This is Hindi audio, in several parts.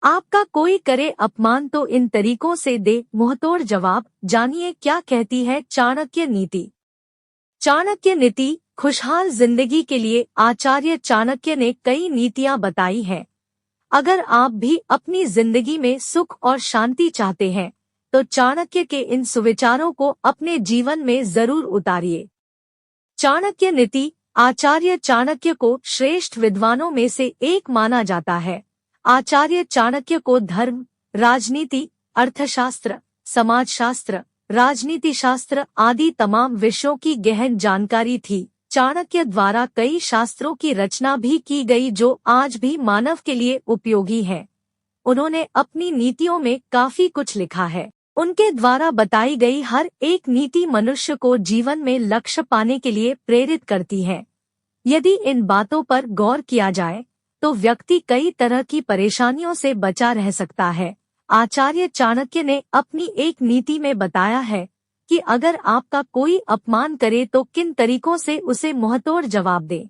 आपका कोई करे अपमान तो इन तरीकों से दे मुंहतोड़ जवाब। जानिए क्या कहती है चाणक्य नीति। चाणक्य नीति। खुशहाल जिंदगी के लिए आचार्य चाणक्य ने कई नीतियां बताई हैं। अगर आप भी अपनी जिंदगी में सुख और शांति चाहते हैं तो चाणक्य के इन सुविचारों को अपने जीवन में जरूर उतारिए। चाणक्य नीति। आचार्य चाणक्य को श्रेष्ठ विद्वानों में से एक माना जाता है। आचार्य चाणक्य को धर्म, राजनीति, अर्थशास्त्र, समाजशास्त्र, राजनीति शास्त्र आदि तमाम विषयों की गहन जानकारी थी। चाणक्य द्वारा कई शास्त्रों की रचना भी की गई जो आज भी मानव के लिए उपयोगी है। उन्होंने अपनी नीतियों में काफी कुछ लिखा है। उनके द्वारा बताई गई हर एक नीति मनुष्य को जीवन में लक्ष्य पाने के लिए प्रेरित करती है। यदि इन बातों पर गौर किया जाए तो व्यक्ति कई तरह की परेशानियों से बचा रह सकता है। आचार्य चाणक्य ने अपनी एक नीति में बताया है कि अगर आपका कोई अपमान करे तो किन तरीकों से उसे मुंहतोड़ जवाब दे।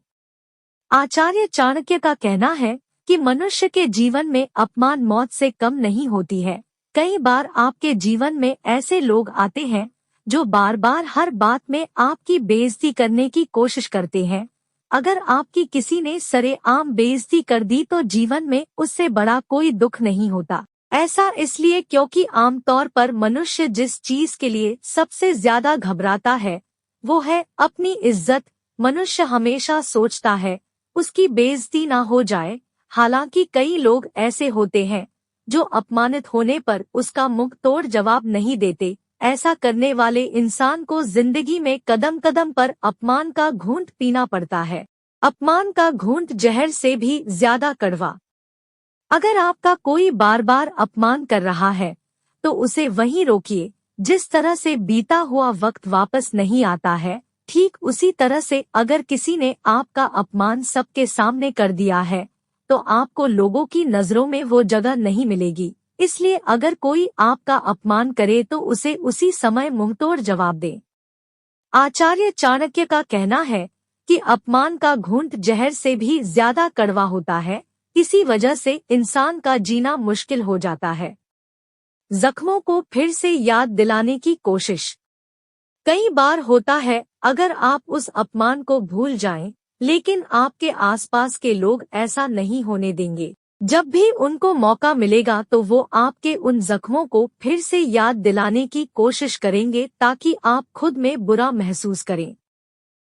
आचार्य चाणक्य का कहना है कि मनुष्य के जीवन में अपमान मौत से कम नहीं होती है। कई बार आपके जीवन में ऐसे लोग आते हैं जो बार बार हर बात में आपकी बेइज्जती करने की कोशिश करते हैं। अगर आपकी किसी ने सरेआम बेइज्जती कर दी तो जीवन में उससे बड़ा कोई दुख नहीं होता। ऐसा इसलिए क्योंकि आमतौर पर मनुष्य जिस चीज के लिए सबसे ज्यादा घबराता है वो है अपनी इज्जत। मनुष्य हमेशा सोचता है उसकी बेइज्जती ना हो जाए। हालांकि कई लोग ऐसे होते हैं जो अपमानित होने पर उसका मुंह तोड़ जवाब नहीं देते। ऐसा करने वाले इंसान को जिंदगी में कदम कदम पर अपमान का घूंट पीना पड़ता है। अपमान का घूंट जहर से भी ज्यादा कड़वा। अगर आपका कोई बार बार अपमान कर रहा है तो उसे वहीं रोकिए। जिस तरह से बीता हुआ वक्त वापस नहीं आता है, ठीक उसी तरह से अगर किसी ने आपका अपमान सबके सामने कर दिया है तो आपको लोगों की नजरों में वो जगह नहीं मिलेगी। इसलिए अगर कोई आपका अपमान करे तो उसे उसी समय मुंहतोड़ जवाब दे। आचार्य चाणक्य का कहना है कि अपमान का घूंट जहर से भी ज्यादा कड़वा होता है। इसी वजह से इंसान का जीना मुश्किल हो जाता है। जख्मों को फिर से याद दिलाने की कोशिश। कई बार होता है अगर आप उस अपमान को भूल जाएं, लेकिन आपके आसपास के लोग ऐसा नहीं होने देंगे। जब भी उनको मौका मिलेगा तो वो आपके उन जख्मों को फिर से याद दिलाने की कोशिश करेंगे ताकि आप खुद में बुरा महसूस करें।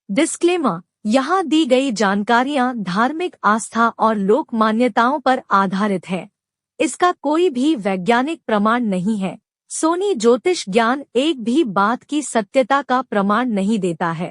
डिस्क्लेमर। यहाँ दी गई जानकारियाँ धार्मिक आस्था और लोक मान्यताओं पर आधारित है। इसका कोई भी वैज्ञानिक प्रमाण नहीं है। सोनी ज्योतिष ज्ञान एक भी बात की सत्यता का प्रमाण नहीं देता है।